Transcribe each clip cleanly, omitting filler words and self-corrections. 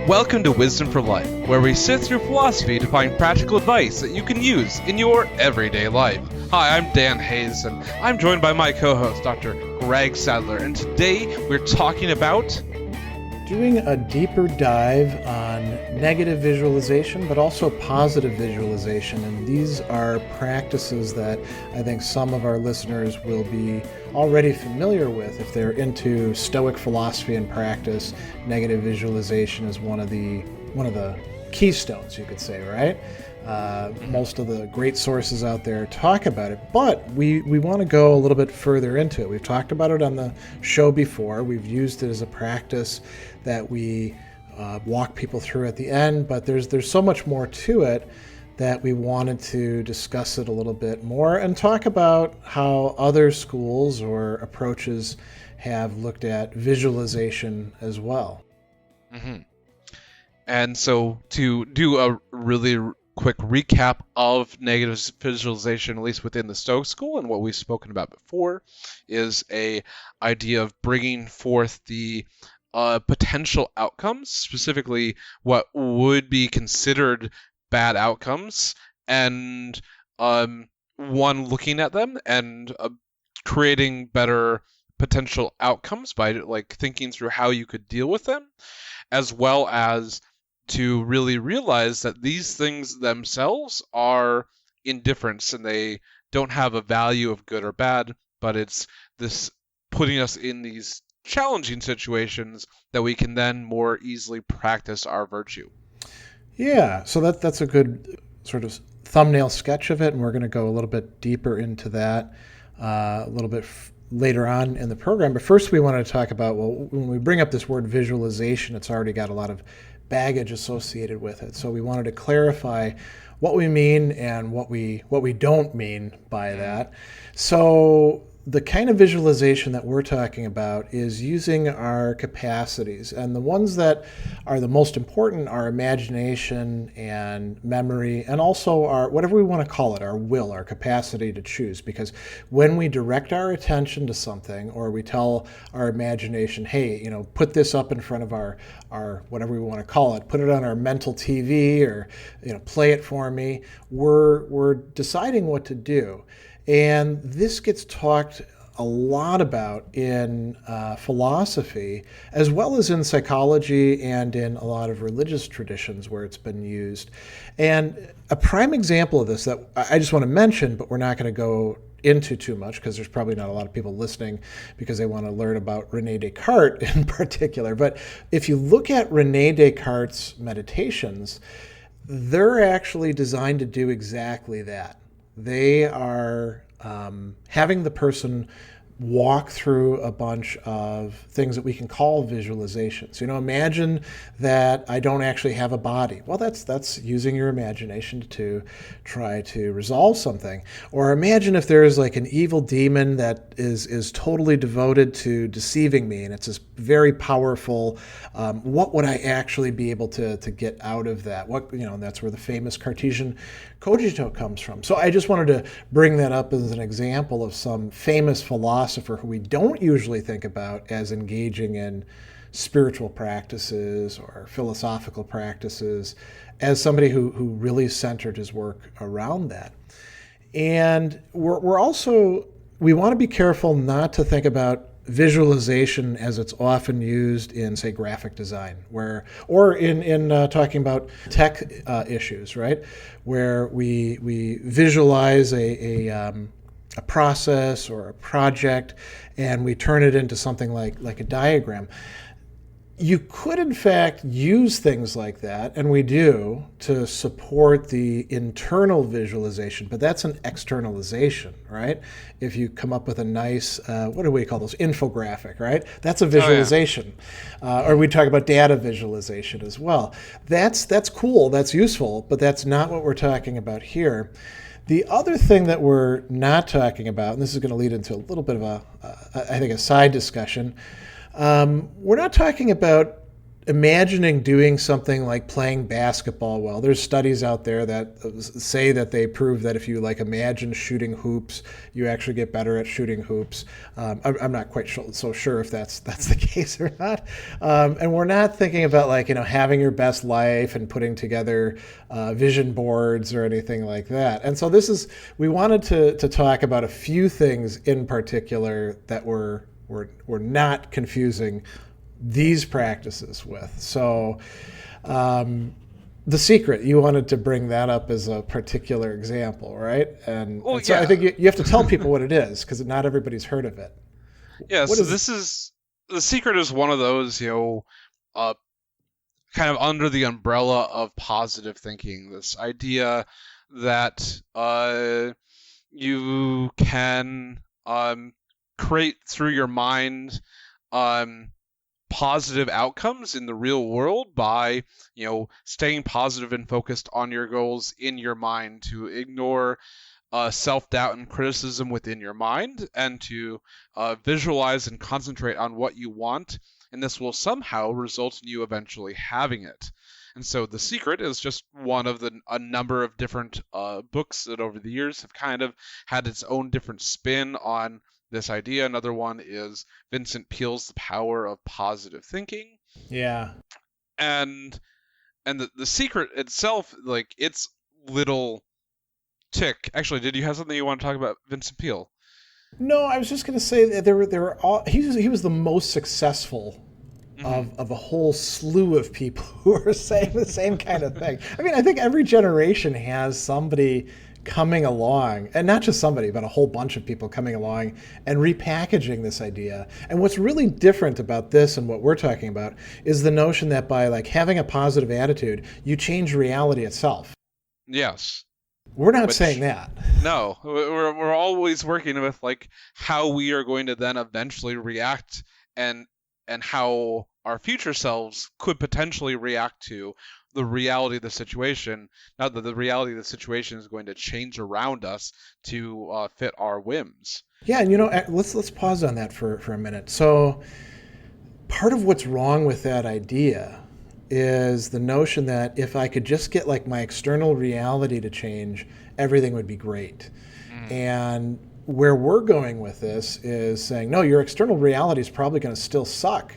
Welcome to Wisdom for Life, where we sift through philosophy to find practical advice that you can use in your everyday life. Hi, I'm Dan Hayes, and I'm joined by my co-host, Dr. Greg Sadler, and today we're talking about doing a deeper dive on negative visualization, but also positive visualization. And these are practices that I think some of our listeners will be already familiar with if they're into Stoic philosophy and practice. Negative visualization is one of the keystones, you could say, right? Most of the great sources out there talk about it, but we want to go a little bit further into it. We've talked about it on the show before. We've used it as a practice that we walk people through at the end, but there's so much more to it that we wanted to discuss it a little bit more and talk about how other schools or approaches have looked at visualization as well. Mm-hmm. And so to do a really quick recap of negative visualization, at least within the Stoic school and what we've spoken about before, is a idea of bringing forth the potential outcomes, specifically what would be considered bad outcomes, and one, looking at them and creating better potential outcomes by like thinking through how you could deal with them, as well as to really realize that these things themselves are indifference and they don't have a value of good or bad, but it's this putting us in these challenging situations that we can then more easily practice our virtue. Yeah, so that's a good sort of thumbnail sketch of it, and we're going to go a little bit deeper into that a little bit later on in the program. But first we wanted to talk about, well, when we bring up this word visualization, it's already got a lot of baggage associated with it. So we wanted to clarify what we mean and what we don't mean by that. So the kind of visualization that we're talking about is using our capacities, and the ones that are the most important are imagination and memory, and also our, whatever we want to call it, our will, our capacity to choose. Because when we direct our attention to something, or we tell our imagination, hey, put this up in front of our whatever we want to call it, put it on our mental TV, or play it for me, we're deciding what to do. And this gets talked a lot about in philosophy, as well as in psychology and in a lot of religious traditions where it's been used. And a prime example of this that I just want to mention, but we're not going to go into too much because there's probably not a lot of people listening because they want to learn about René Descartes in particular. But if you look at René Descartes' meditations, they're actually designed to do exactly that. They are having the person walk through a bunch of things that we can call visualizations. Imagine that I don't actually have a body. Well, that's using your imagination to try to resolve something. Or imagine if there is like an evil demon that is totally devoted to deceiving me, and it's this very powerful. What would I actually be able to get out of that? That's where the famous Cartesian cogito comes from. So I just wanted to bring that up as an example of some famous philosopher who we don't usually think about as engaging in spiritual practices or philosophical practices, as somebody who really centered his work around that. And we want to be careful not to think about visualization as it's often used in, say, graphic design, or in talking about tech issues, right? Where we visualize a process or a project and we turn it into something like a diagram. You could, in fact, use things like that, and we do, to support the internal visualization, but that's an externalization, right? If you come up with a nice, what do we call those, infographic, right? That's a visualization. Oh, yeah. Or we talk about data visualization as well. That's cool, that's useful, but that's not what we're talking about here. The other thing that we're not talking about, and this is going to lead into a little bit of a side discussion, We're not talking about imagining doing something like playing basketball well. There's studies out there that say that they prove that if you like imagine shooting hoops, you actually get better at shooting hoops. I'm not quite so sure if that's the case or not. And we're not thinking about like, having your best life and putting together vision boards or anything like that. And so we wanted to talk about a few things in particular that we're not confusing these practices with. So the secret, you wanted to bring that up as a particular example, right? And so yeah. I think you have to tell people what it is, because not everybody's heard of it. Yeah, so the secret is one of those, kind of under the umbrella of positive thinking, this idea that you can create through your mind positive outcomes in the real world by, staying positive and focused on your goals in your mind, to ignore self-doubt and criticism within your mind, and to visualize and concentrate on what you want, and this will somehow result in you eventually having it. And so The Secret is just one of a number of different books that over the years have kind of had its own different spin on this idea. Another one is Vincent Peale's The Power of Positive Thinking. Yeah. And the Secret itself, like its little tick. Actually, did you have something you want to talk about Vincent Peale? No, I was just going to say that there were all he was the most successful of a whole slew of people who are saying the same kind of thing. I mean, I think every generation has somebody coming along, and not just somebody, but a whole bunch of people coming along and repackaging this idea. And what's really different about this and what we're talking about is the notion that by like having a positive attitude, you change reality itself. Yes. We're not saying that. No, we're always working with like how we are going to then eventually react, and how our future selves could potentially react to the reality of the situation. Now that the reality of the situation is going to change around us to fit our whims. Yeah, and let's pause on that for a minute. So part of what's wrong with that idea is the notion that if I could just get like my external reality to change, everything would be great. And where we're going with this is saying, no, your external reality is probably going to still suck,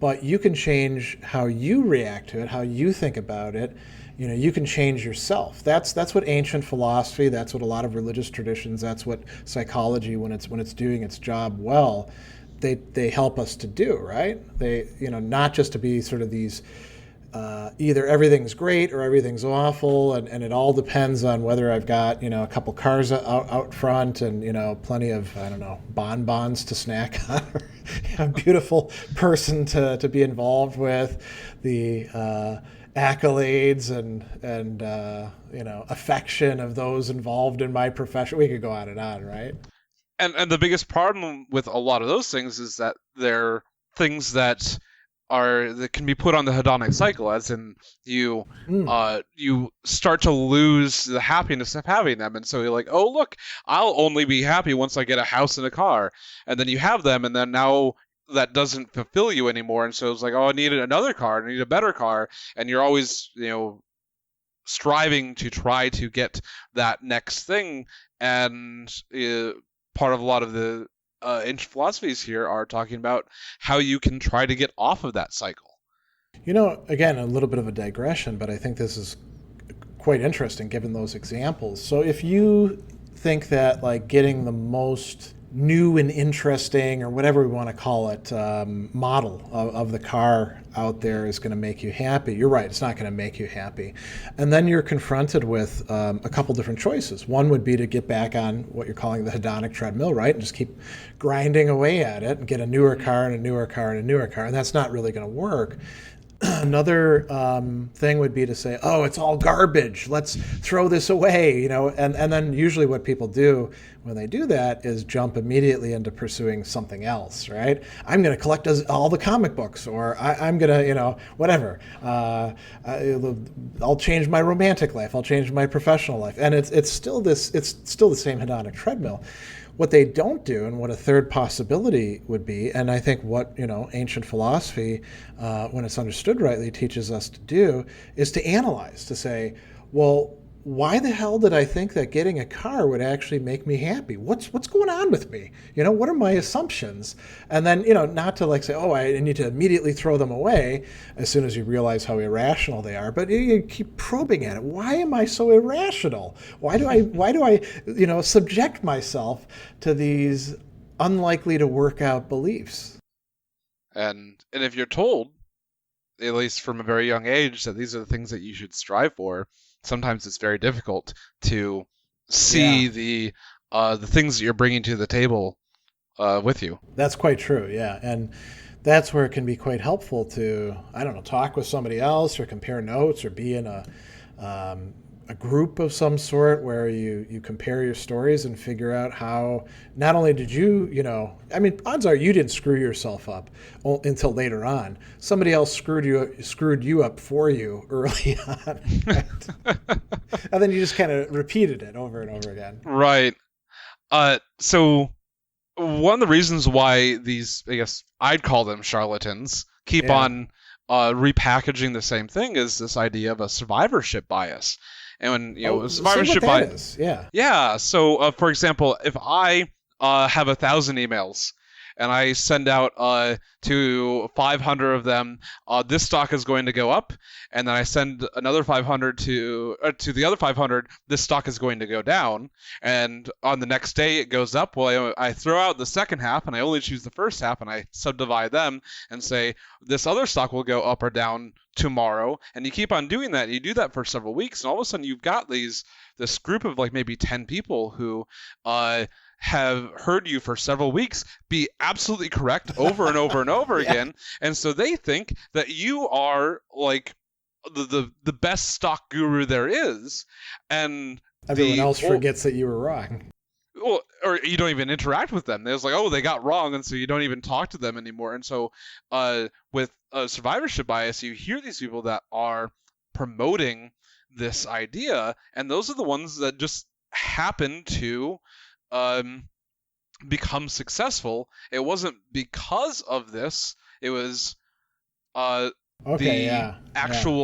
but you can change how you react to it, how you think about it. You can change yourself. That's what ancient philosophy, that's what a lot of religious traditions, that's what psychology, when it's doing its job well, they help us to do, right? They, not just to be sort of these either everything's great or everything's awful, and it all depends on whether I've got, a couple cars out front and, plenty of, I don't know, bonbons to snack on, or a beautiful person to be involved with, the accolades and affection of those involved in my profession. We could go on and on, right? And the biggest problem with a lot of those things is that they're things that can be put on the hedonic cycle, as in you start to lose the happiness of having them, and so you're like, oh look, I'll only be happy once I get a house and a car, and then you have them, and then now that doesn't fulfill you anymore, and so it's like, oh, I need another car, I need a better car, and you're always striving to try to get that next thing. And part of a lot of the ancient philosophies here are talking about how you can try to get off of that cycle. Again, a little bit of a digression, but I think this is quite interesting given those examples. So if you think that like getting the most new and interesting, or whatever we want to call it, model of the car out there is going to make you happy, you're right, it's not going to make you happy. And then you're confronted with a couple different choices. One would be to get back on what you're calling the hedonic treadmill, right? And just keep grinding away at it and get a newer car and a newer car and a newer car. And that's not really going to work. Another thing would be to say, oh, it's all garbage, let's throw this away, and then usually what people do when they do that is jump immediately into pursuing something else, right? I'm going to collect all the comic books, or I'm going to, whatever. I'll change my romantic life, I'll change my professional life. And it's still the same hedonic treadmill. What they don't do, and what a third possibility would be, and I think what ancient philosophy, when it's understood rightly, teaches us to do, is to analyze, to say, well, why the hell did I think that getting a car would actually make me happy? What's going on with me? What are my assumptions? And then, not to say, oh, I need to immediately throw them away as soon as you realize how irrational they are, but you keep probing at it. Why am I so irrational? Why do I subject myself to these unlikely to work out beliefs? And if you're told, at least from a very young age, that these are the things that you should strive for, sometimes it's very difficult to see the things that you're bringing to the table with you. That's quite true, yeah. And that's where it can be quite helpful to, talk with somebody else or compare notes or be in a group of some sort where you compare your stories and figure out how, not only did you, odds are you didn't screw yourself up until later on. Somebody else screwed you up for you early on. Right? And then you just kind of repeated it over and over again. Right. So one of the reasons why these, I guess I'd call them charlatans, keep on repackaging the same thing is this idea of a survivorship bias. And when survivorship bias, yeah. So for example, if I have 1,000 emails and I send out to 500 of them, this stock is going to go up, and then I send another 500 to the other 500, this stock is going to go down, and on the next day it goes up. Well, I throw out the second half and I only choose the first half and I subdivide them and say this other stock will go up or down tomorrow, and you keep on doing that. You do that for several weeks, and all of a sudden you've got this group of maybe 10 people who have heard you for several weeks be absolutely correct over and over and over again, and so they think that you are the best stock guru there is, and everyone else forgets that you were wrong. Well, or you don't even interact with them. There's they got wrong, and so you don't even talk to them anymore. And so with survivorship bias, you hear these people that are promoting this idea, and those are the ones that just happen to become successful. It wasn't because of this. It was actual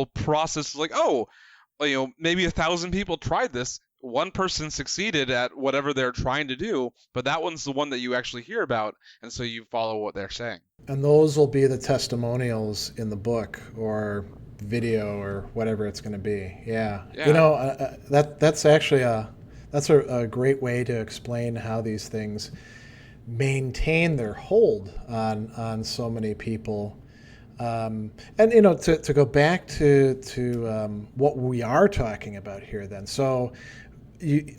process. Maybe 1,000 people tried this. One person succeeded at whatever they're trying to do, but that one's the one that you actually hear about, and so you follow what they're saying. And those will be the testimonials in the book or video or whatever it's going to be. Yeah. That's actually a great way to explain how these things maintain their hold on so many people. And to go back to what we are talking about here then. So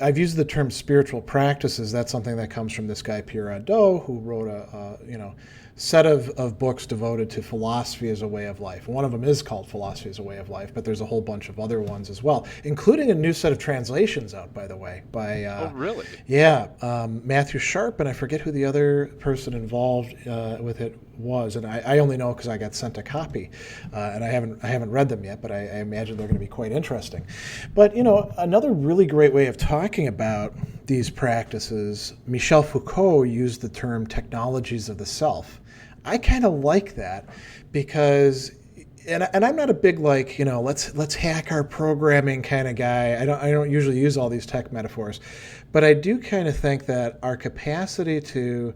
I've used the term spiritual practices. That's something that comes from this guy Pierre Hadot, who wrote a set of books devoted to philosophy as a way of life. One of them is called Philosophy as a Way of Life, but there's a whole bunch of other ones as well, including a new set of translations out, by the way, by oh really? Yeah, Matthew Sharp, and I forget who the other person involved with it was, and I only know because I got sent a copy, and I haven't read them yet, but I imagine they're going to be quite interesting. But another really great way of talking about these practices, Michel Foucault used the term technologies of the self. I kind of like that because, and I'm not a big let's hack our programming kind of guy. I don't usually use all these tech metaphors, but I do kind of think that our capacity to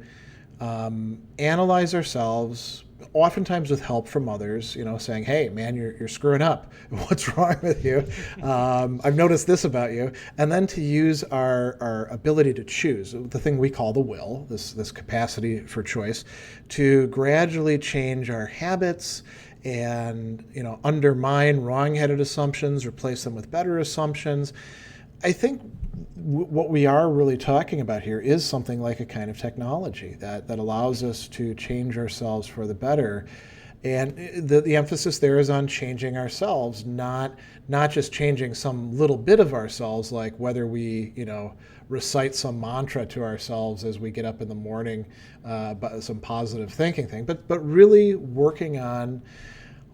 analyze ourselves, oftentimes with help from others, saying, hey, man, you're screwing up. What's wrong with you? I've noticed this about you. And then to use our ability to choose, the thing we call the will, this capacity for choice, to gradually change our habits and, undermine wrong-headed assumptions, replace them with better assumptions. I think what we are really talking about here is something like a kind of technology that allows us to change ourselves for the better. And the emphasis there is on changing ourselves, not just changing some little bit of ourselves, like whether we, recite some mantra to ourselves as we get up in the morning, some positive thinking thing, but really working on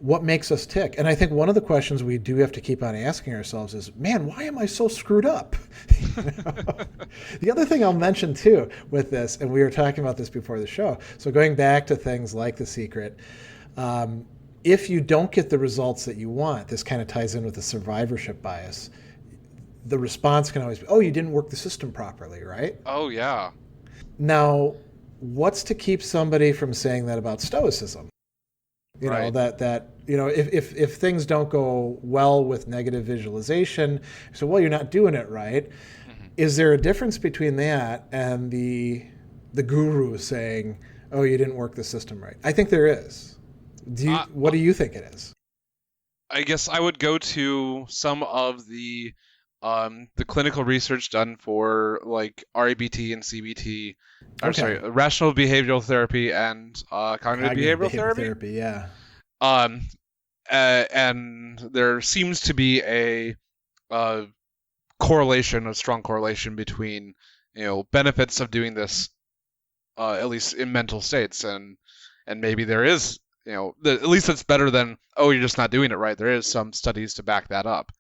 what makes us tick? And I think one of the questions we do have to keep on asking ourselves is, man, why am I so screwed up? The other thing I'll mention too with this, and we were talking about this before the show, so going back to things like The Secret, if you don't get the results that you want, this kind of ties in with the survivorship bias. The response can always be, oh, you didn't work the system properly, right? Oh, yeah. Now, what's to keep somebody from saying that about Stoicism? You know, that you know, if things don't go well with negative visualization, so, well, you're not doing it right. Mm-hmm. Is there a difference between that and the guru saying, oh, you didn't work the system right? I think there is. What do you think it is? I guess I would go to some of the clinical research done for like REBT and CBT, rational behavioral therapy and cognitive behavioral therapy. Yeah. And there seems to be a strong correlation between, you know, benefits of doing this, at least in mental states, and maybe there is, you know, at least it's better than, oh, you're just not doing it right. There is some studies to back that up.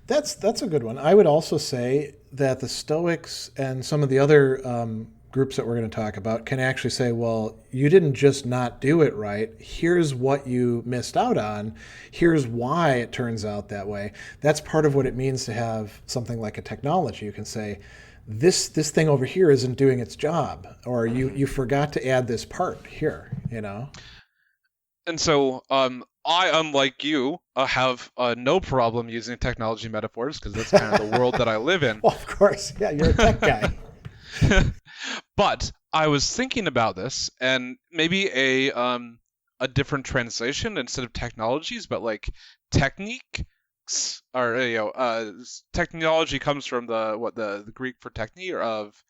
That's a good one. I would also say that the Stoics and some of the other groups that we're going to talk about can actually say, well, you didn't just not do it right. Here's what you missed out on. Here's why it turns out that way. That's part of what it means to have something like a technology. You can say, this thing over here isn't doing its job, or you forgot to add this part here, you know? And so I, unlike you, have no problem using technology metaphors because that's kind of the world that I live in. Well, of course. Yeah, you're a tech guy. But I was thinking about this, and maybe a different translation instead of technologies, but like techniques, or technology comes from the Greek for techne, or of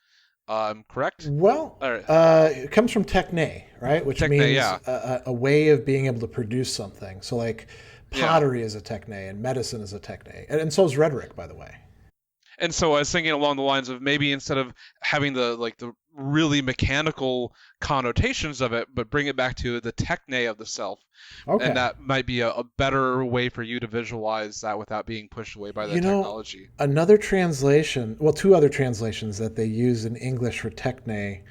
correct? Well, it comes from techne, right? Which means a way of being able to produce something. So like pottery is a techne, and medicine is a techne, and so is rhetoric, by the way. And so I was thinking along the lines of maybe instead of having the really mechanical connotations of it, but bring it back to the techne of the self. Okay. And that might be a better way for you to visualize that without being pushed away by the technology. Another translation, well, two other translations that they use in English for techne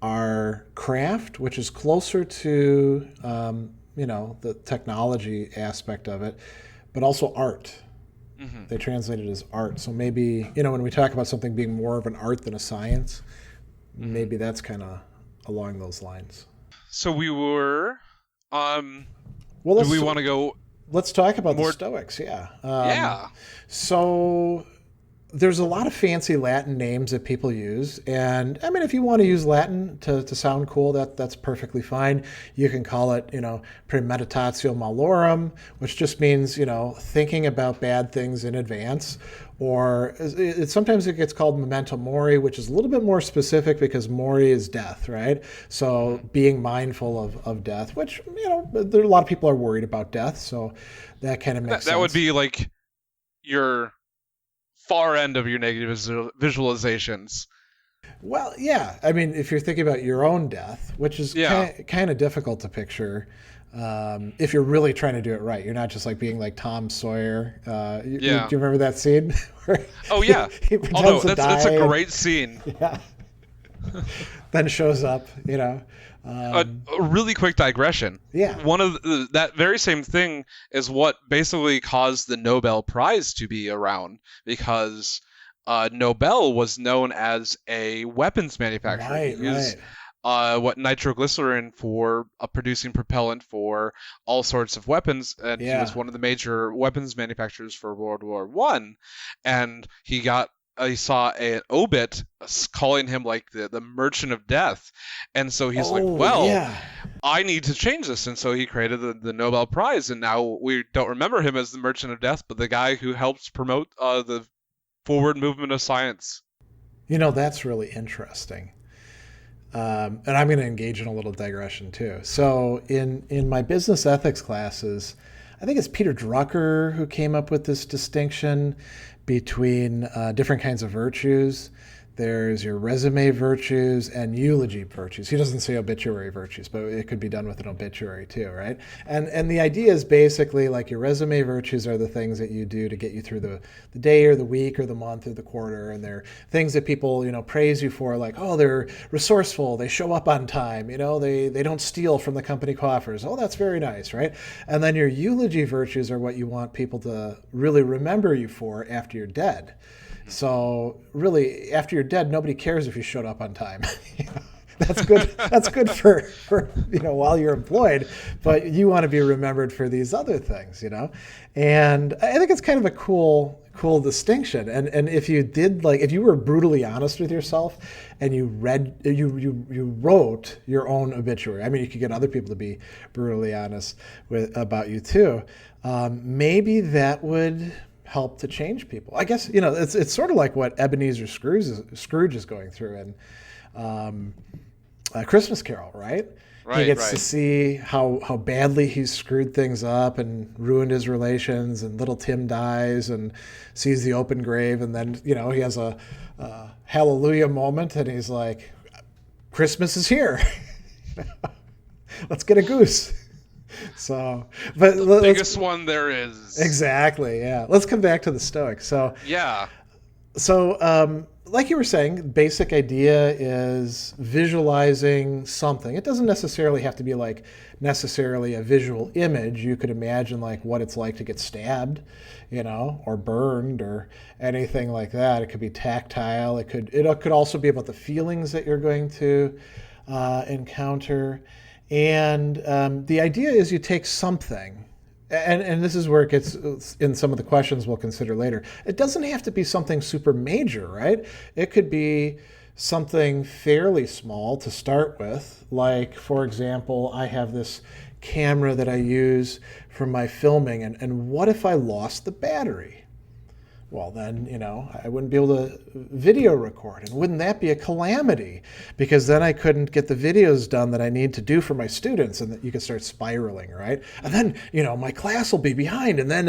are craft, which is closer to, the technology aspect of it, but also art. Mm-hmm. They translate it as art. So maybe, when we talk about something being more of an art than a science, maybe that's kind of along those lines. So we were, do we want to go? Let's talk about the Stoics, yeah. Yeah. So there's a lot of fancy Latin names that people use. And I mean, if you want to use Latin to sound cool, that's perfectly fine. You can call it, praemeditatio malorum, which just means, thinking about bad things in advance. Or sometimes it gets called memento mori, which is a little bit more specific because mori is death, right? So being mindful of death, which, there are a lot of people are worried about death. So that kind of makes sense. That would be like your far end of your negative visualizations. Well, yeah. I mean, if you're thinking about your own death, which is kind of difficult to picture, if you're really trying to do it right. You're not just like being like Tom Sawyer. Do you remember that scene? Oh, yeah. he pretends to die. That's a great scene. Yeah. Then shows up, a really quick digression. Yeah. One of that very same thing is what basically caused the Nobel Prize to be around, because Nobel was known as a weapons manufacturer. Right, he used nitroglycerin for producing propellant for all sorts of weapons, and he was one of the major weapons manufacturers for World War I. And he saw an obit calling him like the merchant of death. And so he's I need to change this. And so he created the Nobel Prize. And now we don't remember him as the merchant of death, but the guy who helps promote the forward movement of science. That's really interesting. And I'm going to engage in a little digression too. So in my business ethics classes, I think it's Peter Drucker who came up with this distinction between different kinds of virtues. There's your resume virtues and eulogy virtues. He doesn't say obituary virtues, but it could be done with an obituary too, right? And the idea is basically like your resume virtues are the things that you do to get you through the day or the week or the month or the quarter, and they're things that people, praise you for, like, oh, they're resourceful, they show up on time, they don't steal from the company coffers. Oh, that's very nice, right? And then your eulogy virtues are what you want people to really remember you for after you're dead. So really, after you're dead, nobody cares if you showed up on time. That's good. That's good for while you're employed, but you want to be remembered for these other things, And I think it's kind of a cool distinction. And if you did, like, if you were brutally honest with yourself and you wrote your own obituary, I mean, you could get other people to be brutally honest about you too. Maybe that would help to change people. I guess, it's sort of like what Ebenezer Scrooge is going through in A Christmas Carol, right? He gets to see how badly he's screwed things up and ruined his relations, and little Tim dies and sees the open grave, and then, he has a hallelujah moment, and he's like, Christmas is here. Let's get a goose. So, but the biggest one there is. Exactly, yeah. Let's come back to the Stoics. So, yeah. So, like you were saying, basic idea is visualizing something. It doesn't necessarily have to be like necessarily a visual image. You could imagine like what it's like to get stabbed, or burned or anything like that. It could be tactile. It could also be about the feelings that you're going to encounter. And the idea is you take something, and this is where it gets in some of the questions we'll consider later. It doesn't have to be something super major, right? It could be something fairly small to start with. Like, for example, I have this camera that I use for my filming, and what if I lost the battery? Well, then, I wouldn't be able to video record. And wouldn't that be a calamity? Because then I couldn't get the videos done that I need to do for my students, and that you can start spiraling, right? And then, my class will be behind, and then,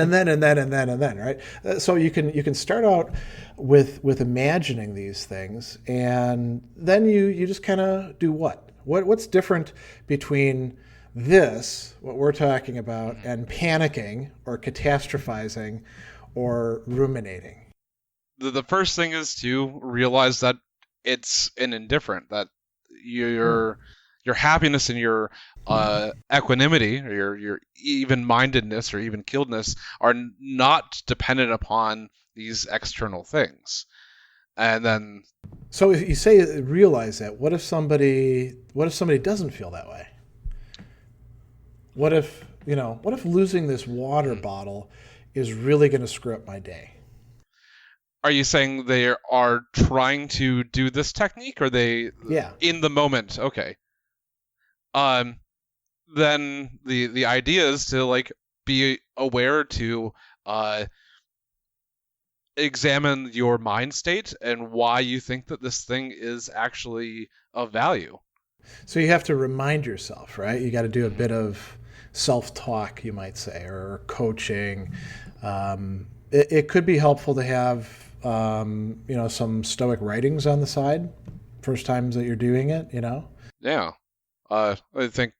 right? So you can start out with imagining these things, and then you just kind of do what? What's different between this, what we're talking about, and panicking or catastrophizing or ruminating? The first thing is to realize that it's an indifferent, that your happiness and your equanimity, or your even-mindedness or even-keeledness are not dependent upon these external things. And then, so if you say realize that, what if somebody doesn't feel that way? What if losing this water bottle is really going to screw up my day? Are you saying they are trying to do this technique, or they in the moment? Okay. Then the idea is to like be aware to examine your mind state and why you think that this thing is actually of value. So you have to remind yourself, right? You got to do a bit of self-talk, you might say, or coaching. It could be helpful to have, some Stoic writings on the side, first times that you're doing it, Yeah. I think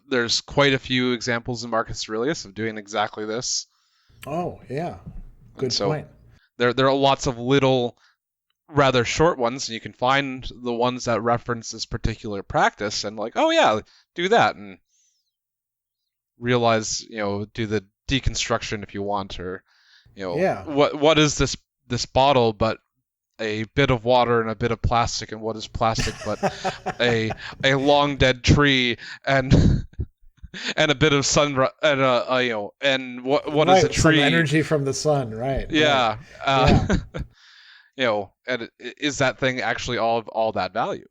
there's quite a few examples in Marcus Aurelius of doing exactly this. Oh, yeah. Good point. There are lots of little, rather short ones, and you can find the ones that reference this particular practice and like, oh yeah, do that, and realize, do the deconstruction if you want, or, what is this bottle but a bit of water and a bit of plastic, and what is plastic but a long dead tree and a bit of sun, and and what is a tree? Some energy from the sun, right? Yeah. And is that thing actually all that value?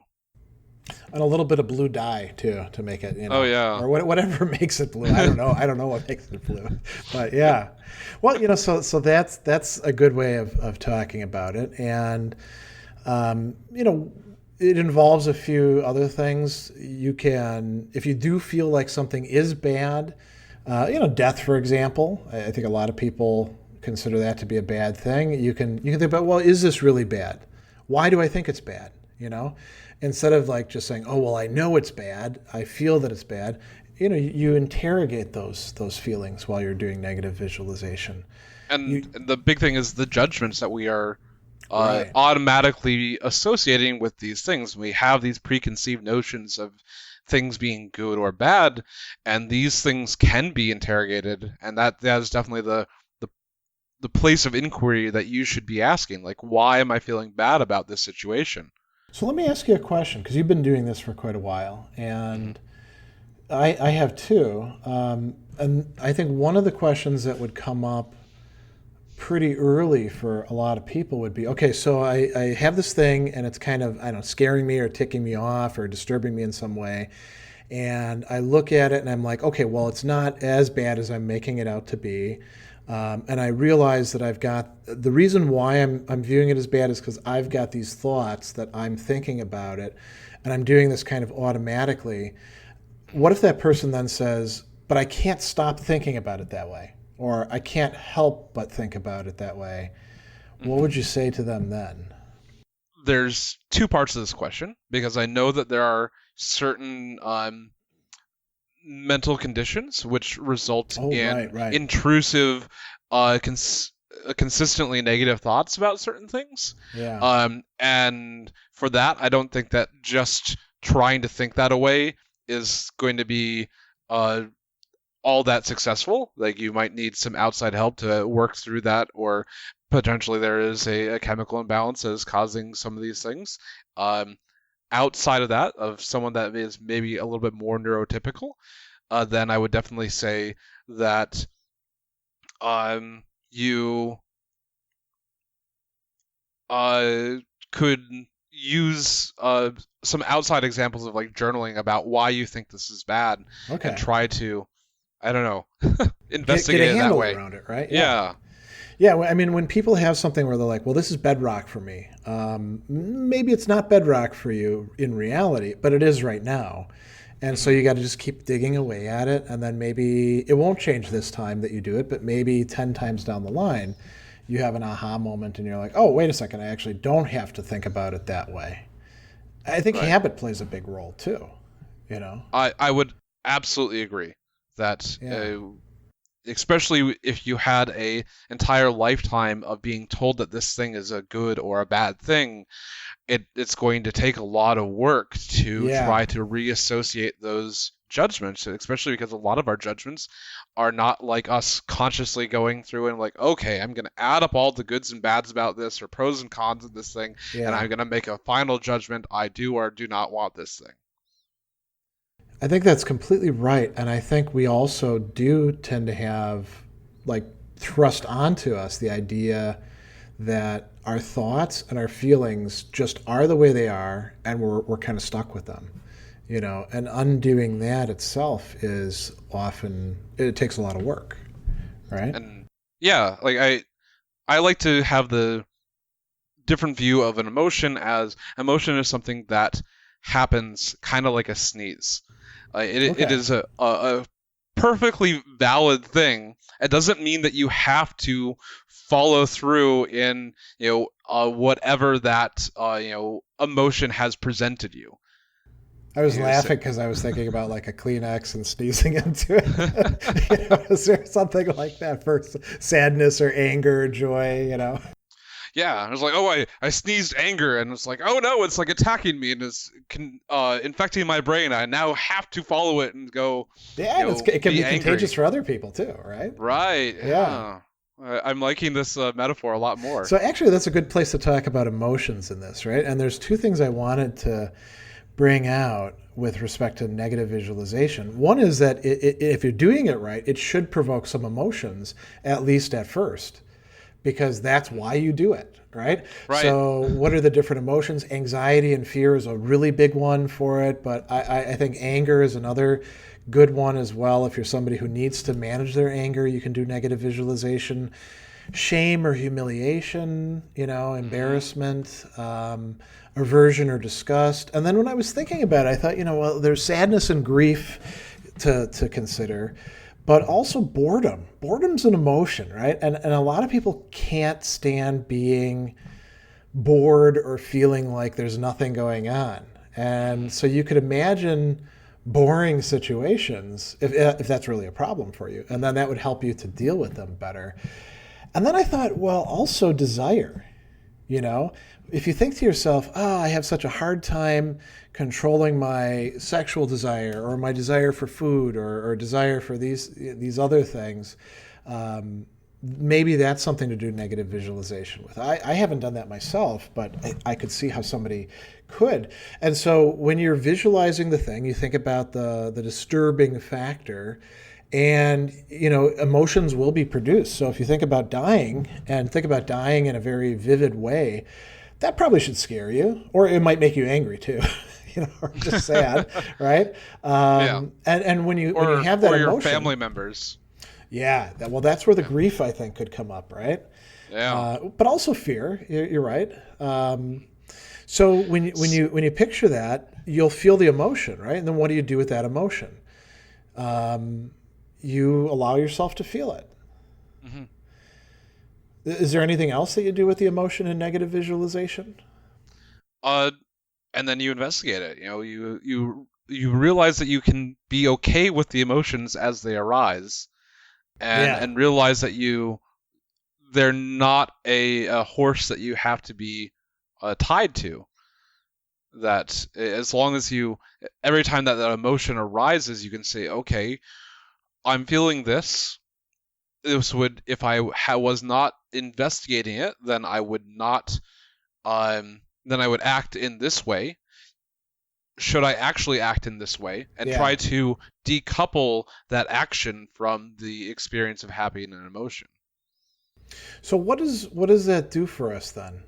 And a little bit of blue dye too, to make it, Oh yeah. Or whatever makes it blue. I don't know what makes it blue, but yeah. Well, so that's a good way of talking about it, and it involves a few other things. You can, if you do feel like something is bad, death, for example. I think a lot of people consider that to be a bad thing. You can think about, well, is this really bad? why do I think it's bad? You know, instead of like just saying, oh, well, I know it's bad. I feel that it's bad. You know, you interrogate those feelings while you're doing negative visualization. And the big thing is the judgments that we are Right. automatically associating with these things. We have these preconceived notions of things being good or bad, and these things can be interrogated, and that is definitely the place of inquiry that you should be asking. Like, why am I feeling bad about this situation? So let me ask you a question, because you've been doing this for quite a while, and I have too. And I think one of the questions that would come up pretty early for a lot of people would be, okay, so I have this thing and it's kind of, I don't know, scaring me or ticking me off or disturbing me in some way. And I look at it and I'm like, okay, well, it's not as bad as I'm making it out to be. And I realize that I've got, the reason why I'm viewing it as bad is because I've got these thoughts that I'm thinking about it, and I'm doing this kind of automatically. What if that person then says, but I can't stop thinking about it that way, or I can't help but think about it that way? What would you say to them then? There's two parts of this question, because I know that there are certain mental conditions which result in right. intrusive, consistently negative thoughts about certain things. Yeah. And for that, I don't think that just trying to think that away is going to be all that successful. Like, you might need some outside help to work through that, or potentially there is a chemical imbalance that is causing some of these things. Outside of that, of someone that is maybe a little bit more neurotypical, then I would definitely say that you could use some outside examples of like journaling about why you think this is bad, Okay. and try to, I don't know, Get investigate a it that handle way. around it, right? Yeah. Yeah, I mean, when people have something where they're like, well, this is bedrock for me, maybe it's not bedrock for you in reality, but it is right now. And so you got to just keep digging away at it. And then maybe it won't change this time that you do it, but maybe 10 times down the line, you have an aha moment and you're like, oh, wait a second, I actually don't have to think about it that way. I think Right. habit plays a big role too, you know? I would absolutely agree that Yeah. especially if you had a entire lifetime of being told that this thing is a good or a bad thing, it's going to take a lot of work to Yeah. try to reassociate those judgments, especially because a lot of our judgments are not like us consciously going through and like, okay, I'm going to add up all the goods and bads about this, or pros and cons of this thing, and Yeah. I'm going to make a final judgment. I do or do not want this thing. I think that's completely right. And I think we also do tend to have, like, thrust onto us the idea that our thoughts and our feelings just are the way they are, and we're kind of stuck with them, you know. And undoing that itself is often, it takes a lot of work, right? And yeah, like I like to have the different view of an emotion, as emotion is something that happens kind of like a sneeze. It Okay. is a perfectly valid thing. It doesn't mean that you have to follow through in whatever that emotion has presented you. I was You know, laughing because I was thinking about like a Kleenex and sneezing into it. You know, is there something like that for sadness or anger or joy, you know? Yeah, I was like, oh, I sneezed anger, and it's like, oh no, it's like attacking me and it's infecting my brain. I now have to follow it and go. Yeah, and it can be angry. contagious for other people too, right? Right. Yeah. I'm liking this metaphor a lot more. So actually, that's a good place to talk about emotions in this, right? And there's two things I wanted to bring out with respect to negative visualization. One is that if you're doing it right, it should provoke some emotions, at least at first, because that's why you do it, right? Right. So what are the different emotions? Anxiety and fear is a really big one for it, but I think anger is another good one as well. If you're somebody who needs to manage their anger, you can do negative visualization. Shame or humiliation, embarrassment, aversion or disgust. And then when I was thinking about it, I thought, well, there's sadness and grief to consider, but also boredom. Boredom's an emotion, right? And a lot of people can't stand being bored or feeling like there's nothing going on. And so you could imagine boring situations if that's really a problem for you. And then that would help you to deal with them better. And then I thought, well, also desire. You know, if you think to yourself, I have such a hard time controlling my sexual desire or my desire for food or desire for these other things, maybe that's something to do negative visualization with. I haven't done that myself, but I could see how somebody could. And so when you're visualizing the thing, you think about the disturbing factor, and emotions will be produced. So if you think about dying and think about dying in a very vivid way, that probably should scare you, or it might make you angry too, or just sad, right? And when you have that or your emotion, family members, that's where the grief, I think, could come up, right? But also fear. You're right. So when you picture that, you'll feel the emotion, right? And then what do you do with that emotion? You allow yourself to feel it. Mm-hmm. Is there anything else that you do with the emotion in negative visualization? And then you investigate it. You realize that you can be okay with the emotions as they arise, and realize that they're not a horse that you have to be tied to. That as long as every time that emotion arises, you can say, okay, I'm feeling this. This would, if I was not investigating it, then I would not. Then I would act in this way. Should I actually act in this way, and try to decouple that action from the experience of happiness and emotion? So what does that do for us then?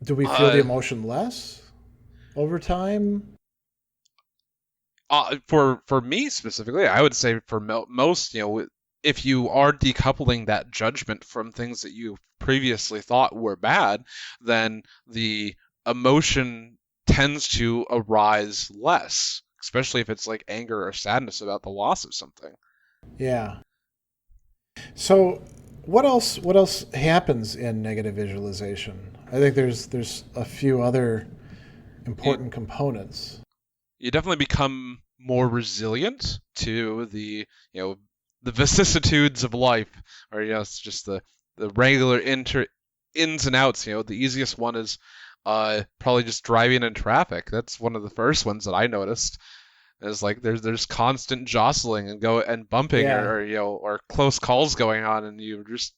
Do we feel the emotion less over time? For me specifically, I would say for most, if you are decoupling that judgment from things that you previously thought were bad, then the emotion tends to arise less, especially if it's like anger or sadness about the loss of something. Yeah. So what else happens in negative visualization? I think there's a few other important components. You definitely become more resilient to the vicissitudes of life, or it's just the regular ins and outs. The easiest one is probably just driving in traffic. That's one of the first ones that I noticed. Is like there's constant jostling and bumping, or close calls going on, and you just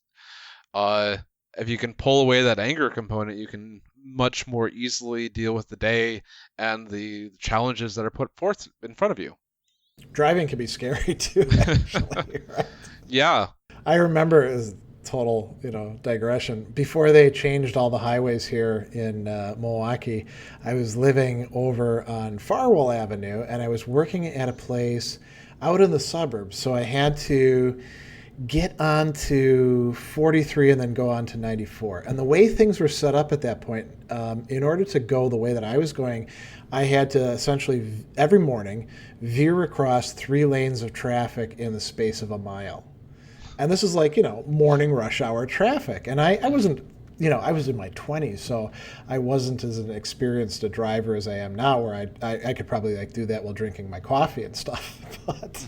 if you can pull away that anger component, you can much more easily deal with the day and the challenges that are put forth in front of you. Driving can be scary too, actually, right? Yeah. I remember, as total, digression, before they changed all the highways here in Milwaukee, I was living over on Farwell Avenue, and I was working at a place out in the suburbs. So I had to get onto 43 and then go on to 94. And the way things were set up at that point, in order to go the way that I was going, I had to essentially every morning veer across 3 lanes of traffic in the space of a mile. And this is like, morning rush hour traffic. And I wasn't, I was in my 20s, so I wasn't as an experienced a driver as I am now, where I could probably do that while drinking my coffee and stuff. But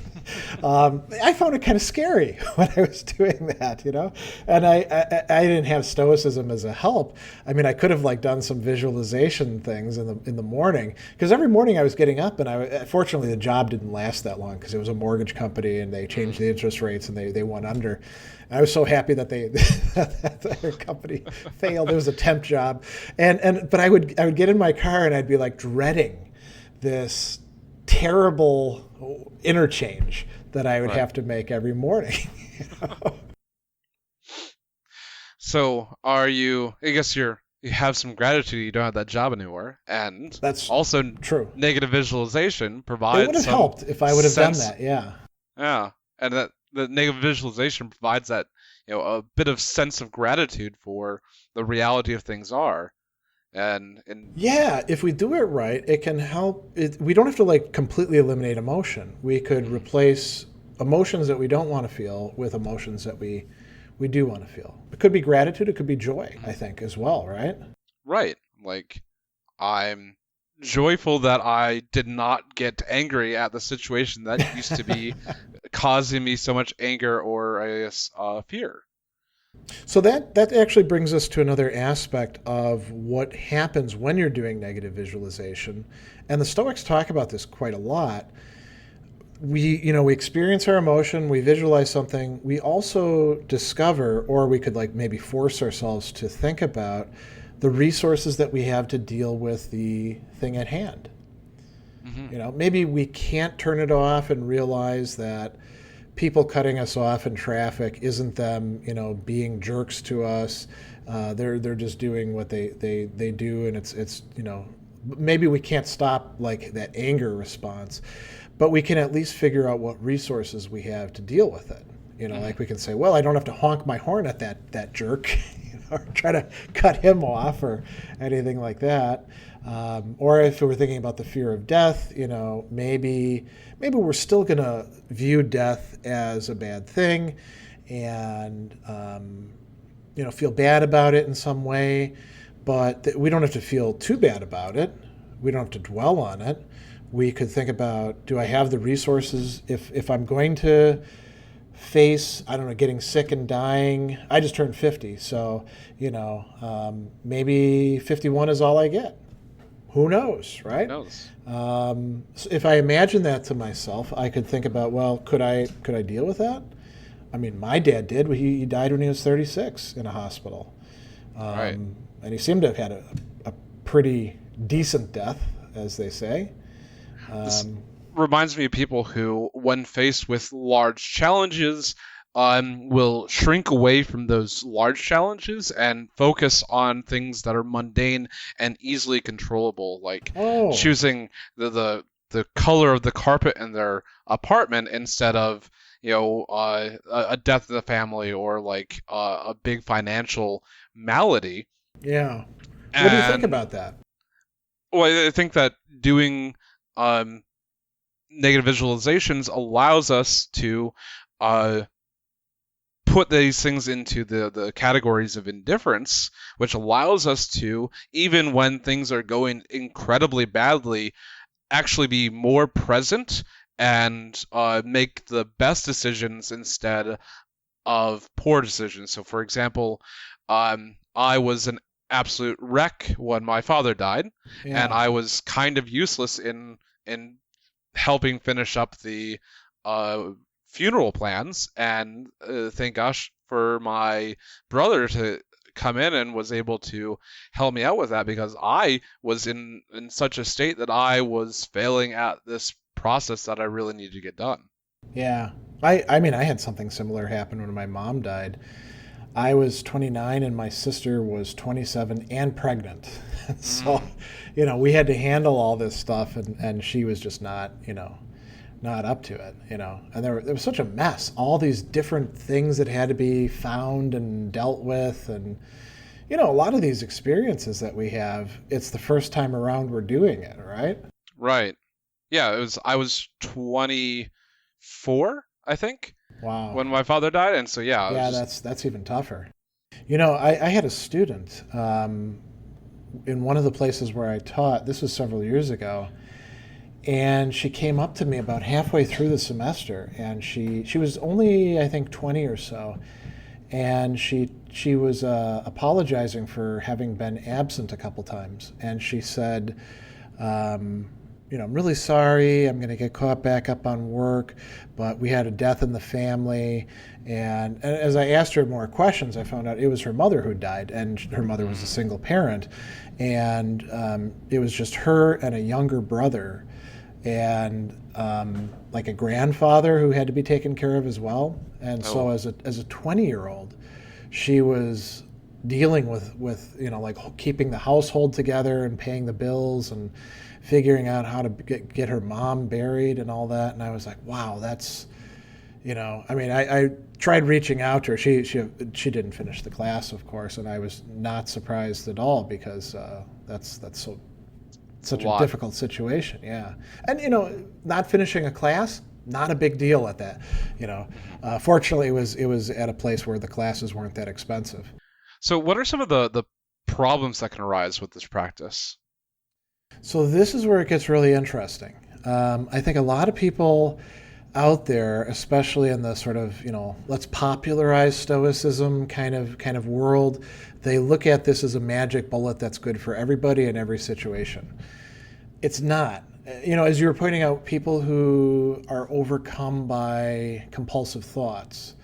I found it kind of scary when I was doing that, And I didn't have stoicism as a help. I mean, I could have done some visualization things in the morning, because every morning I was getting up, and fortunately the job didn't last that long because it was a mortgage company and they changed the interest rates and they went under. I was so happy that that their company failed. It was a temp job, but I would get in my car and I'd be dreading this terrible interchange that I would have to make every morning. So I guess you have some gratitude you don't have that job anymore, and that's also true. Negative visualization provides. It would have helped if I would have done that. Yeah. Yeah, and that. The negative visualization provides that, a bit of sense of gratitude for the reality of things are, and if we do it right, it can help. We don't have to completely eliminate emotion. We could replace emotions that we don't want to feel with emotions that we we do want to feel. It could be gratitude, it could be joy, I think, as well, right? Right. Like, I'm joyful that I did not get angry at the situation that used to be causing me so much anger or, I guess, fear. So that actually brings us to another aspect of what happens when you're doing negative visualization. And the Stoics talk about this quite a lot. We experience our emotion, we visualize something, we also discover, or we could like maybe force ourselves to think about the resources that we have to deal with the thing at hand. Mm-hmm. Maybe we can't turn it off and realize that people cutting us off in traffic isn't them, being jerks to us. They're just doing what they do, and it's maybe we can't stop like that anger response, but we can at least figure out what resources we have to deal with it. Mm-hmm. Like we can say, well, I don't have to honk my horn at that jerk. Or try to cut him off or anything like that. Or if we're thinking about the fear of death, maybe we're still going to view death as a bad thing and, feel bad about it in some way, but we don't have to feel too bad about it. We don't have to dwell on it. We could think about, do I have the resources if I'm going to face, getting sick and dying. I just turned 50, so, maybe 51 is all I get. Who knows, right? Who knows? So if I imagine that to myself, I could think about, well, could I deal with that? I mean, my dad did. He died when he was 36 in a hospital. Right. And he seemed to have had a pretty decent death, as they say. This reminds me of people who, when faced with large challenges, will shrink away from those large challenges and focus on things that are mundane and easily controllable, like choosing the color of the carpet in their apartment instead of a death in the family or like a big financial malady. Yeah. What do you think about that? Well, I think that doing negative visualizations allows us to put these things into the categories of indifference, which allows us to, even when things are going incredibly badly, actually be more present and make the best decisions instead of poor decisions. So, for example, I was an absolute wreck when my father died, and I was kind of useless in helping finish up the funeral plans, and thank gosh for my brother to come in and was able to help me out with that, because I was in such a state that I was failing at this process that I really needed to get done. Yeah. I mean, I had something similar happen when my mom died. I was 29 and my sister was 27 and pregnant. So, we had to handle all this stuff, and she was just not up to it, And there was such a mess, all these different things that had to be found and dealt with. And, a lot of these experiences that we have, it's the first time around we're doing it, right? Right. Yeah, I was 24, I think. Wow. When my father died, and so that's even tougher. I had a student in one of the places where I taught. This was several years ago, and she came up to me about halfway through the semester, and she was only, I think, 20 or so, and she was apologizing for having been absent a couple times, and she said, I'm really sorry, I'm going to get caught back up on work, but we had a death in the family. And as I asked her more questions, I found out it was her mother who died, and her mother was a single parent. And it was just her and a younger brother, and like a grandfather who had to be taken care of as well. And so as a 20-year-old, she was dealing with like keeping the household together and paying the bills and figuring out how to get her mom buried and all that. And I was like, wow, that's, I tried reaching out to her. She didn't finish the class, of course, and I was not surprised at all, because that's such a difficult situation. Yeah. And, not finishing a class, not a big deal at that. Mhm. Fortunately, it was at a place where the classes weren't that expensive. So what are some of the problems that can arise with this practice? So this is where it gets really interesting. I think a lot of people out there, especially in the sort of let's popularize Stoicism kind of world, they look at this as a magic bullet that's good for everybody in every situation. It's not. As you were pointing out, people who are overcome by compulsive thoughts,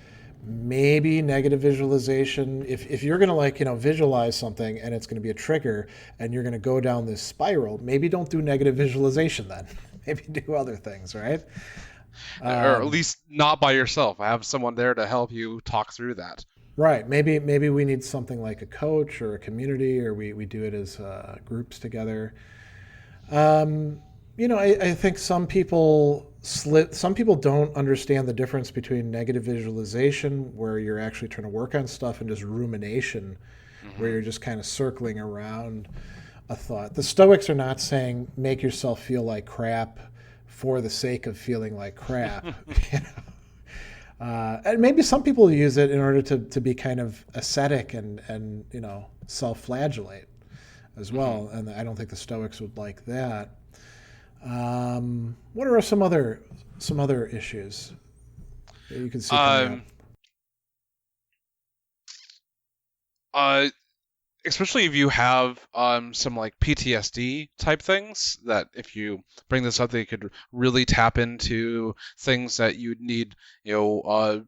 maybe negative visualization. If you're going to visualize something and it's going to be a trigger and you're going to go down this spiral, maybe don't do negative visualization then. Maybe do other things, right? Or at least not by yourself. I have someone there to help you talk through that. Right. Maybe we need something like a coach or a community, or we do it as groups together. I think some people don't understand the difference between negative visualization, where you're actually trying to work on stuff, and just rumination, where you're just kind of circling around a thought. The Stoics are not saying make yourself feel like crap for the sake of feeling like crap. And maybe some people use it in order to be kind of ascetic and self-flagellate as well. And I don't think the Stoics would like that. What are some other issues that you can see coming up? Especially if you have some like PTSD type things, that if you bring this up, they could really tap into things that you'd need, a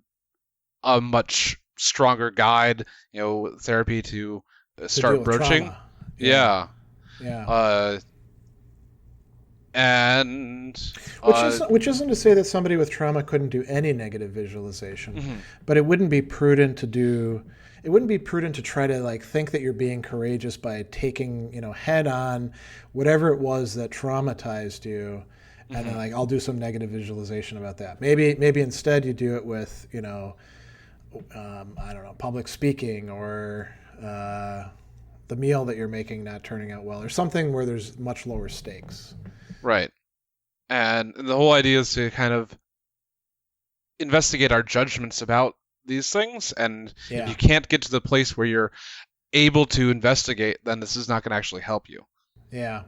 much stronger guide, therapy to start broaching. Trauma. Yeah. Yeah. And which isn't to say that somebody with trauma couldn't do any negative visualization, mm-hmm. but it wouldn't be prudent to try to think that you're being courageous by taking head on whatever it was that traumatized you, and mm-hmm. then I'll do some negative visualization about that. Maybe instead you do it with I don't know, public speaking, or the meal that you're making not turning out well, or something where there's much lower stakes. Right. And the whole idea is to kind of investigate our judgments about these things, and if you can't get to the place where you're able to investigate, then this is not going to actually help you. Yeah.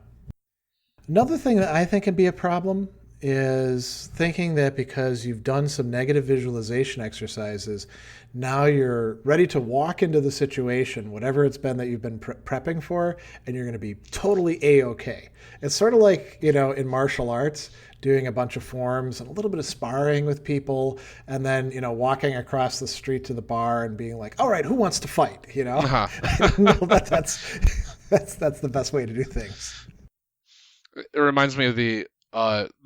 Another thing that I think can be a problem is thinking that because you've done some negative visualization exercises, now you're ready to walk into the situation, whatever it's been that you've been prepping for, and you're going to be totally A-okay. It's sort of like, in martial arts, doing a bunch of forms and a little bit of sparring with people, and then, walking across the street to the bar and being like, all right, who wants to fight? Uh-huh. I don't know that's the best way to do things. It reminds me of the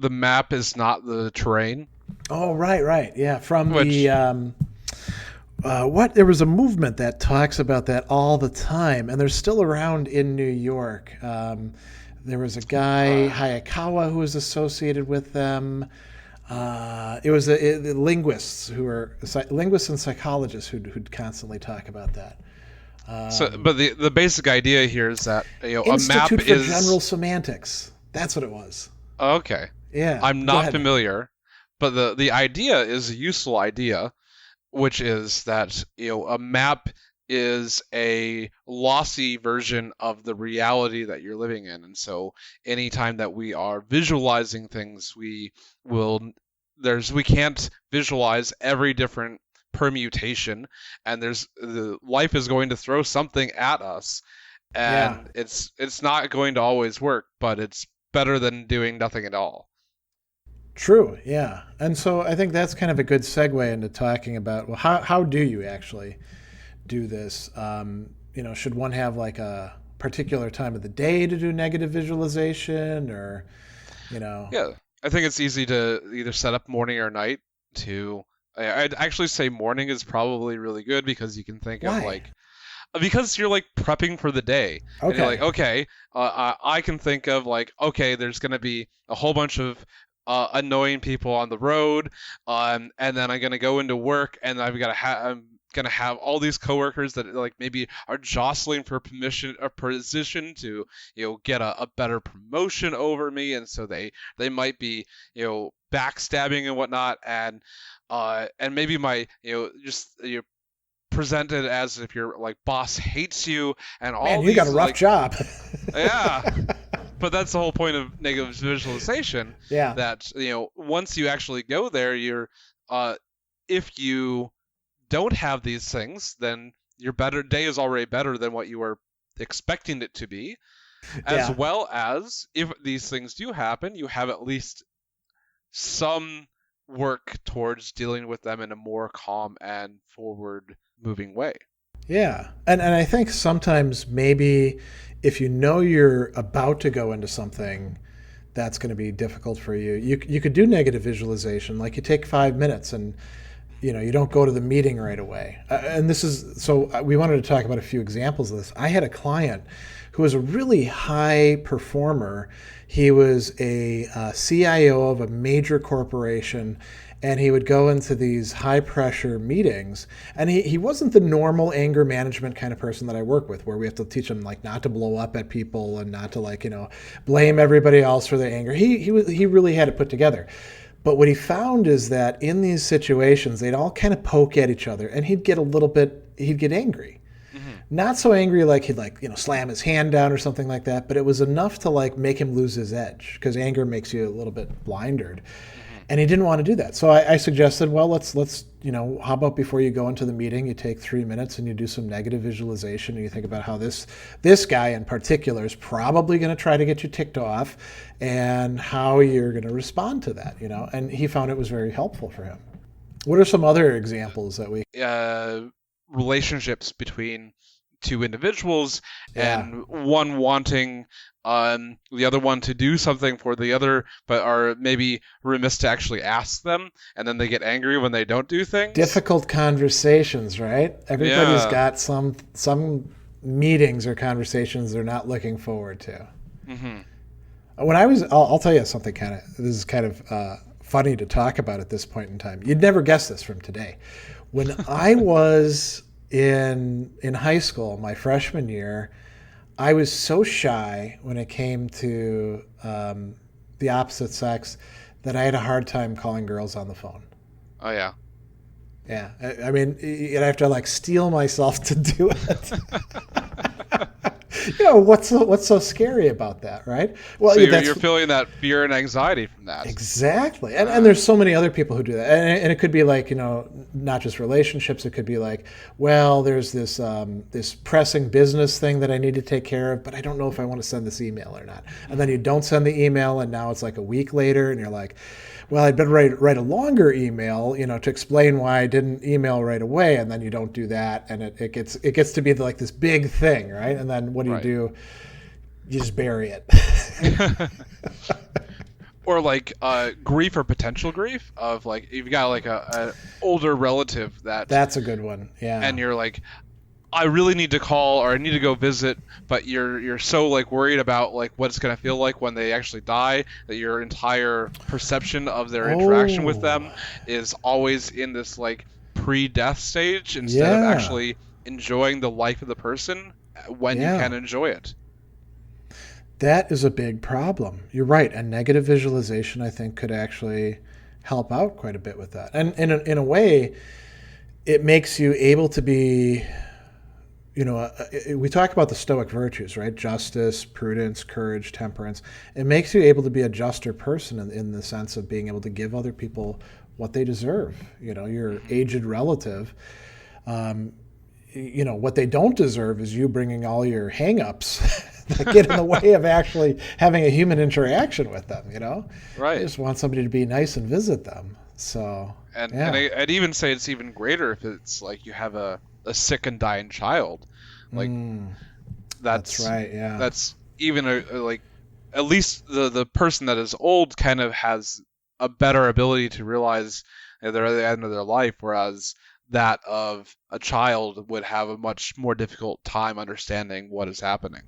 map is not the terrain. Oh, right. Yeah. From there was a movement that talks about that all the time, and they're still around in New York. There was a guy, Hayakawa, who was associated with them. It was linguists and psychologists who'd constantly talk about that. But the basic idea here is that a map Institute for is General Semantics. That's what it was. Okay. Yeah. I'm not familiar, but the idea is a useful idea, which is that a map is a lossy version of the reality that you're living in, and so anytime that we are visualizing things, we can't visualize every different permutation, and life is going to throw something at us, and it's not going to always work, but it's better than doing nothing at all. True, yeah. And so I think that's kind of a good segue into talking about, well, how do you actually do this? Should one have a particular time of the day to do negative visualization, or, Yeah, I think it's easy to either set up morning or night. I'd actually say morning is probably really good, because you can think Why? because you're prepping for the day. Okay. And you're okay, I can think of okay, there's going to be a whole bunch of annoying people on the road, and then I'm going to go into work, and I've got to gonna have all these coworkers that like maybe are jostling for permission or position to get a better promotion over me, and so they might be backstabbing and whatnot, and maybe my just presented as if your like boss hates you and all. Man, you got a rough job. Yeah. But that's the whole point of negative visualization. Yeah. That once you actually go there, you're if you don't have these things, then your day is already better than what you were expecting it to be. As well as if these things do happen, you have at least some work towards dealing with them in a more calm and forward moving way. Yeah. And I think sometimes maybe if you know you're about to go into something that's going to be difficult for you, you could do negative visualization. Like you take 5 minutes and you don't go to the meeting right away. And this is, so we wanted to talk about a few examples of this. I had a client who was a really high performer. He was a CIO of a major corporation, and he would go into these high pressure meetings, and he wasn't the normal anger management kind of person that I work with, where we have to teach him like not to blow up at people and not to blame everybody else for their anger. He really had it put together. But what he found is that in these situations, they'd all kind of poke at each other, and he'd get angry. Mm-hmm. Not so angry like he'd slam his hand down or something like that, but it was enough to make him lose his edge, because anger makes you a little bit blindered. And he didn't want to do that. So I suggested, well, let's how about before you go into the meeting, you take 3 minutes and you do some negative visualization, and you think about how this guy in particular is probably going to try to get you ticked off, and how you're going to respond to that, And he found it was very helpful for him. What are some other examples that we... relationships between two individuals, and one wanting the other one to do something for the other, but are maybe remiss to actually ask them, and then they get angry when they don't do things. Difficult conversations, right? Everybody's got some meetings or conversations they're not looking forward to. Mm-hmm. I'll tell you something this is kind of funny to talk about at this point in time. You'd never guess this from today. When I was in high school, my freshman year, I was so shy when it came to the opposite sex that I had a hard time calling girls on the phone. Oh, yeah. Yeah. I mean, I have to steel myself to do it. What's so scary about that, right? Well, so you're feeling that fear and anxiety from that. Exactly. And there's so many other people who do that. And it could be not just relationships. It could be well, there's this pressing business thing that I need to take care of, but I don't know if I want to send this email or not. And then you don't send the email, and now it's a week later, and you're like, well, I'd better write a longer email, to explain why I didn't email right away, and then you don't do that, and it gets to be this big thing, right? And then what do you do? You just bury it. Or grief or potential grief of you've got an older relative that's a good one, yeah. And you're I really need to call, or I need to go visit, but you're so worried about what it's gonna feel like when they actually die, that your entire perception of their interaction with them is always in this pre-death stage, instead of actually enjoying the life of the person when you can enjoy it. That is a big problem. You're right. And negative visualization, I think, could actually help out quite a bit with that. And in a way, it makes you able to be... we talk about the Stoic virtues, right? Justice, prudence, courage, temperance. It makes you able to be a juster person in the sense of being able to give other people what they deserve. Your aged relative, what they don't deserve is you bringing all your hang-ups that get in the way of actually having a human interaction with them, Right. You just want somebody to be nice and visit them. So, and I'd even say it's even greater if it's you have a sick and dying child, that's right. Yeah, that's even at least the person that is old kind of has a better ability to realize they're at the end of their life, whereas that of a child would have a much more difficult time understanding what is happening.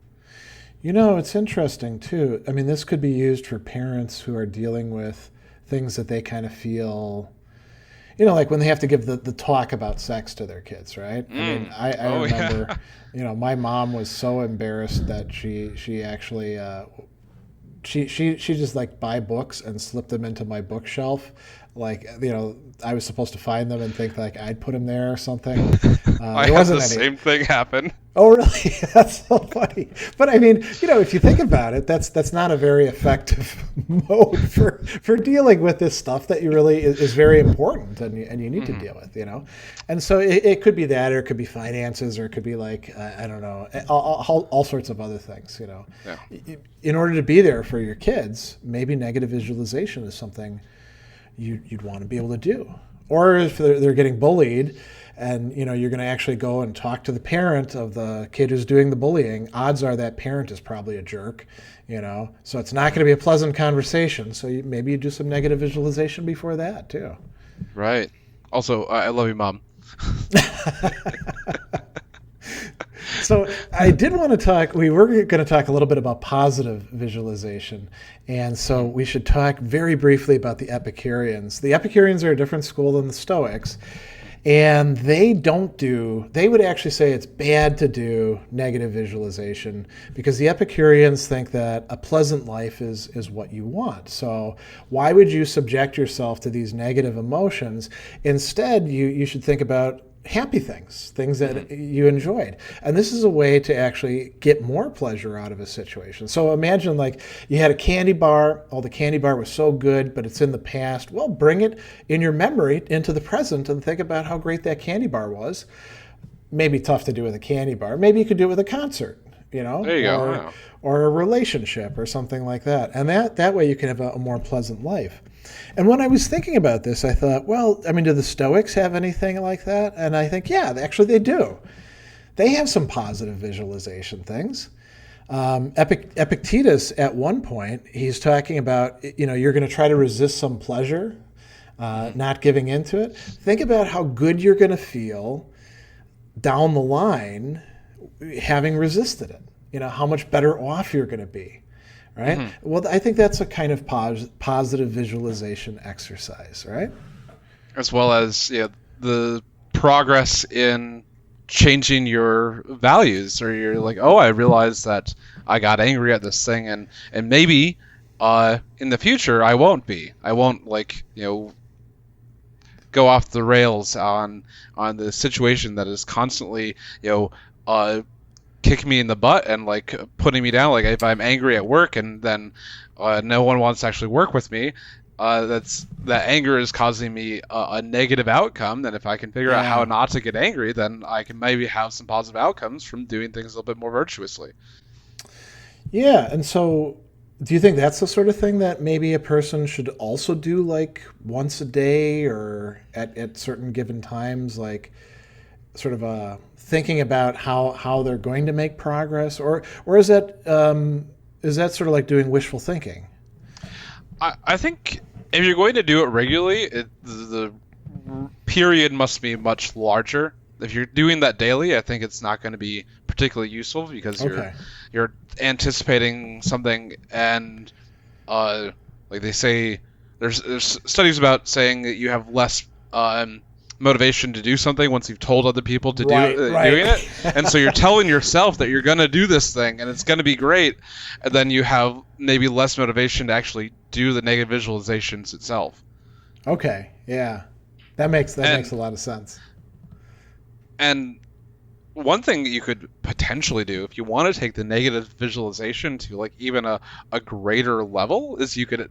It's interesting too. I mean, this could be used for parents who are dealing with things that they kind of feel. like when they have to give the talk about sex to their kids, right? I mean, I remember, my mom was so embarrassed that she actually she just like buy books and slip them into my bookshelf. Like, I was supposed to find them and think like I'd put them there or something. I had the same thing happen. Oh, really? That's so funny. But I mean, if you think about it, that's not a very effective mode for dealing with this stuff that you really is very important and you need to deal with, And so it could be that, or it could be finances, or it could be like, I don't know, all sorts of other things, Yeah. In order to be there for your kids, maybe negative visualization is something you'd want to be able to do. Or if they're getting bullied, and you're going to actually go and talk to the parent of the kid who's doing the bullying, odds are that parent is probably a jerk, so it's not going to be a pleasant conversation. So maybe you do some negative visualization before that too. Right. Also, I love you, Mom. So I did want to talk, we were going to talk a little bit about positive visualization. And so we should talk very briefly about the Epicureans. The Epicureans are a different school than the Stoics. And they would actually say it's bad to do negative visualization, because the Epicureans think that a pleasant life is what you want. So why would you subject yourself to these negative emotions? Instead, you should think about happy things that you enjoyed. And this is a way to actually get more pleasure out of a situation. So imagine like you had a candy bar, the candy bar was so good, but it's in the past. Well, bring it in your memory into the present and think about how great that candy bar was. Maybe tough to do with a candy bar. Maybe you could do it with a concert, There you go. Wow. Or a relationship or something like that. And that way you can have a more pleasant life. And when I was thinking about this, I thought, well, I mean, do the Stoics have anything like that? And I think, yeah, actually they do. They have some positive visualization things. Epictetus, at one point, he's talking about, you're going to try to resist some pleasure, not giving into it. Think about how good you're going to feel down the line having resisted it. How much better off you're going to be. Right? Mm-hmm. Well, I think that's a kind of positive visualization exercise, right? As well as the progress in changing your values, or you're like, oh, I realized that I got angry at this thing, and maybe in the future I won't go off the rails on the situation that is constantly kick me in the butt and like putting me down. Like if I'm angry at work and then no one wants to actually work with me, that anger is causing me a negative outcome. Then if I can figure out how not to get angry, then I can maybe have some positive outcomes from doing things a little bit more virtuously. Yeah, and so do you think that's the sort of thing that maybe a person should also do like once a day or at certain given times, like sort of thinking about how they're going to make progress, or is that sort of like doing wishful thinking? I think if you're going to do it regularly, the period must be much larger. If you're doing that daily, I think it's not going to be particularly useful, because you're anticipating something, and like they say, there's studies about saying that you have less motivation to do something once you've told other people to doing it. And so you're telling yourself that you're going to do this thing and it's going to be great, and then you have maybe less motivation to actually do the negative visualizations itself. Okay, yeah. That makes a lot of sense. And one thing that you could potentially do if you want to take the negative visualization to like even a greater level is you could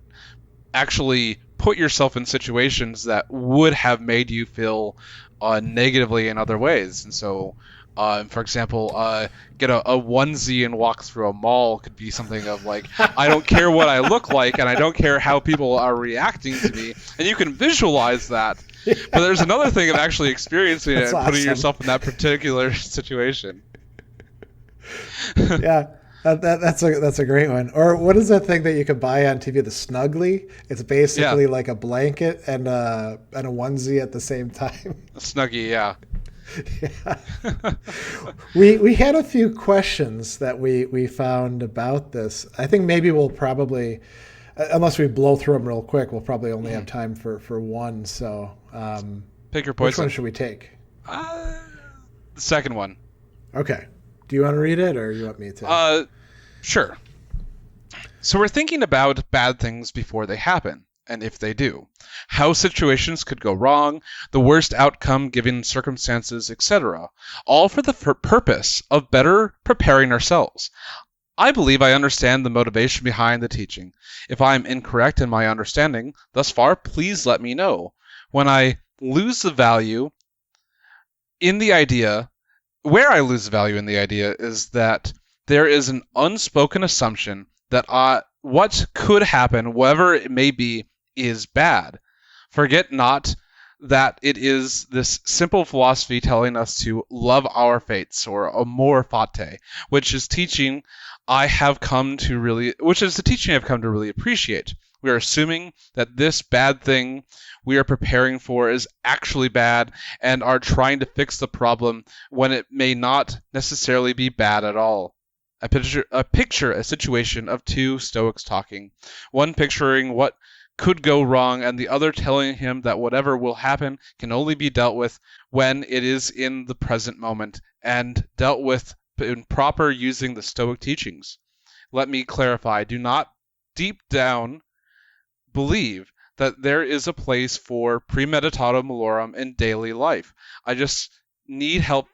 actually put yourself in situations that would have made you feel negatively in other ways. And so, for example, get a onesie and walk through a mall could be something of like, I don't care what I look like, and I don't care how people are reacting to me. And you can visualize that. Yeah. But there's another thing of actually experiencing it and putting yourself in that particular situation. Yeah. That's a great one. Or what is that thing that you can buy on TV? The Snuggly. It's basically like a blanket and a onesie at the same time. A Snuggie, yeah. Yeah. We had a few questions that we found about this. I think maybe we'll probably unless we blow through them real quick, we'll probably only have time for one. So pick your poison. Which one should we take? The second one. Okay. Do you want to read it, or you want me to? Sure. So we're thinking about bad things before they happen, and if they do, how situations could go wrong, the worst outcome given circumstances, etc., all for the purpose of better preparing ourselves. I believe I understand the motivation behind the teaching. If I am incorrect in my understanding thus far, please let me know. When I lose the value in the idea, where I lose the value in the idea is that there is an unspoken assumption that what could happen, whatever it may be, is bad. Forget not that it is this simple philosophy telling us to love our fates, or amor fati, which is the teaching I've come to really appreciate. We are assuming that this bad thing we are preparing for is actually bad, and are trying to fix the problem when it may not necessarily be bad at all. I picture a situation of two Stoics talking, one picturing what could go wrong, and the other telling him that whatever will happen can only be dealt with when it is in the present moment, and dealt with in proper using the Stoic teachings. Let me clarify, do not deep down believe that there is a place for praemeditatio malorum in daily life. I just need help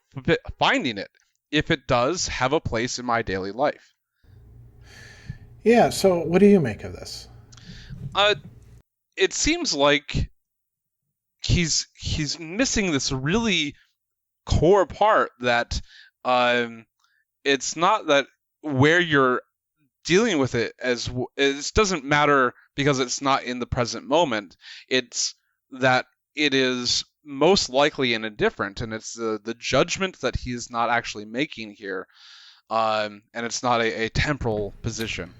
finding it, if it does have a place in my daily life. Yeah, so what do you make of this? It seems like he's missing this really core part that it's not that where you're dealing with it it doesn't matter because it's not in the present moment. It's that it is most likely an indifferent, and it's the judgment that he is not actually making here, and it's not a temporal position.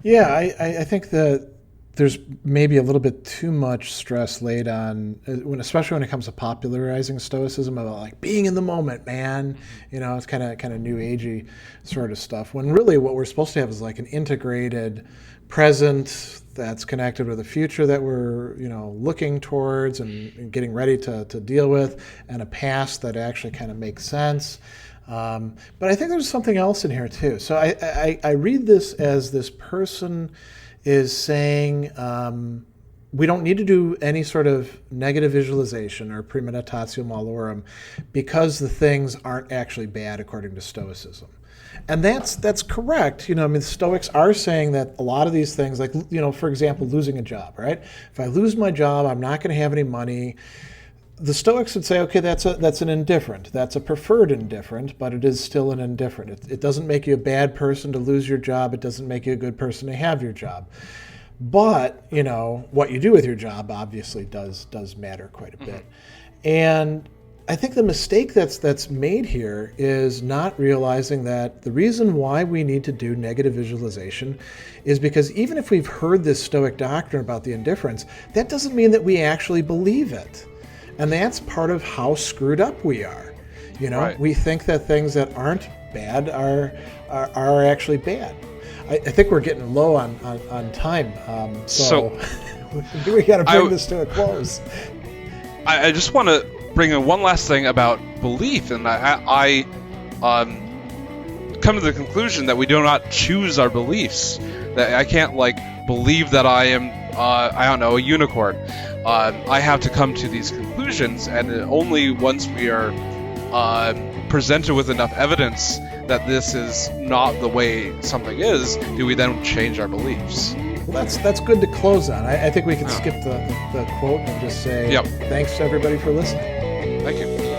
Yeah, I think that there's maybe a little bit too much stress laid on, especially when it comes to popularizing Stoicism, about like being in the moment, man. It's kind of new agey sort of stuff. When really what we're supposed to have is like an integrated present that's connected with a future that we're looking towards and getting ready to deal with, and a past that actually kind of makes sense. But I think there's something else in here too. So I read this as this person is saying we don't need to do any sort of negative visualization or praemeditatio malorum because the things aren't actually bad according to Stoicism. And that's correct. The Stoics are saying that a lot of these things, like, for example, losing a job, right? If I lose my job, I'm not going to have any money. The Stoics would say, okay, that's an indifferent. That's a preferred indifferent, but it is still an indifferent. It doesn't make you a bad person to lose your job. It doesn't make you a good person to have your job. But, what you do with your job obviously does matter quite a bit. And I think the mistake that's made here is not realizing that the reason why we need to do negative visualization is because even if we've heard this Stoic doctrine about the indifference, that doesn't mean that we actually believe it. And that's part of how screwed up we are. Right. We think that things that aren't bad are actually bad. I think we're getting low on time, so we got to bring this to a close. I just want to bring in one last thing about belief, and I come to the conclusion that we do not choose our beliefs. That I can't believe that I am a unicorn. I have to come to these conclusions, and only once we are presented with enough evidence that this is not the way something is, do we then change our beliefs. Well, that's good to close on. I think we can skip the quote and just say thanks to everybody for listening. Thank you.